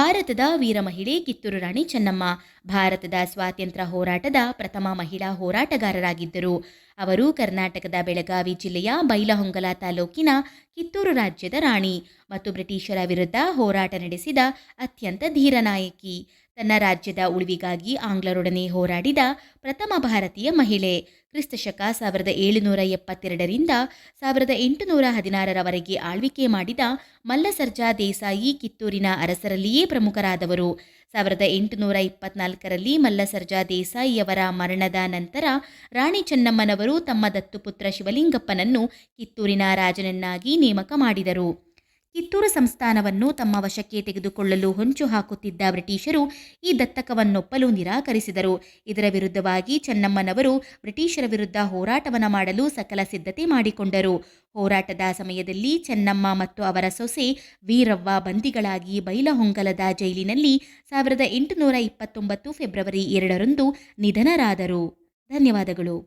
ಭಾರತದ ವೀರ ಮಹಿಳೆ ಕಿತ್ತೂರು ರಾಣಿ ಚೆನ್ನಮ್ಮ ಭಾರತದ ಸ್ವಾತಂತ್ರ್ಯ ಹೋರಾಟದ ಪ್ರಥಮ ಮಹಿಳಾ ಹೋರಾಟಗಾರರಾಗಿದ್ದರು. ಅವರು ಕರ್ನಾಟಕದ ಬೆಳಗಾವಿ ಜಿಲ್ಲೆಯ ಬೈಲಹೊಂಗಲ ತಾಲೂಕಿನ ಕಿತ್ತೂರು ರಾಜ್ಯದ ರಾಣಿ ಮತ್ತು ಬ್ರಿಟಿಷರ ವಿರುದ್ಧ ಹೋರಾಟ ನಡೆಸಿದ ಅತ್ಯಂತ ಧೀರ ನಾಯಕಿ. ತನ್ನ ರಾಜ್ಯದ ಉಳಿವಿಗಾಗಿ ಆಂಗ್ಲರೊಡನೆ ಹೋರಾಡಿದ ಪ್ರಥಮ ಭಾರತೀಯ ಮಹಿಳೆ. ಕ್ರಿಸ್ತಶಕ 1772ರಿಂದ 1816ರವರೆಗೆ ಆಳ್ವಿಕೆ ಮಾಡಿದ ಮಲ್ಲಸರ್ಜಾ ದೇಸಾಯಿ ಕಿತ್ತೂರಿನ ಅರಸರಲ್ಲಿಯೇ ಪ್ರಮುಖರಾದವರು. 1824ರಲ್ಲಿ ಮಲ್ಲಸರ್ಜಾ ದೇಸಾಯಿಯವರ ಮರಣದ ನಂತರ ರಾಣಿ ಚೆನ್ನಮ್ಮನವರು ತಮ್ಮ ದತ್ತುಪುತ್ರ ಶಿವಲಿಂಗಪ್ಪನನ್ನು ಕಿತ್ತೂರಿನ ರಾಜನನ್ನಾಗಿ ನೇಮಕ ಮಾಡಿದರು. ಕಿತ್ತೂರು ಸಂಸ್ಥಾನವನ್ನು ತಮ್ಮ ವಶಕ್ಕೆ ತೆಗೆದುಕೊಳ್ಳಲು ಹೊಂಚು ಹಾಕುತ್ತಿದ್ದ ಬ್ರಿಟಿಷರು ಈ ದತ್ತಕವನ್ನೊಪ್ಪಲು ನಿರಾಕರಿಸಿದರು. ಇದರ ವಿರುದ್ಧವಾಗಿ ಚೆನ್ನಮ್ಮನವರು ಬ್ರಿಟಿಷರ ವಿರುದ್ಧ ಹೋರಾಟವನ್ನು ಮಾಡಲು ಸಕಲ ಸಿದ್ಧತೆ ಮಾಡಿಕೊಂಡರು. ಹೋರಾಟದ ಸಮಯದಲ್ಲಿ ಚೆನ್ನಮ್ಮ ಮತ್ತು ಅವರ ಸೊಸೆ ವೀರವ್ವ ಬಂದಿಗಳಾಗಿ ಬೈಲಹೊಂಗಲದ ಜೈಲಿನಲ್ಲಿ 1829 ಫೆಬ್ರವರಿ 2ರಂದು ನಿಧನರಾದರು. ಧನ್ಯವಾದಗಳು.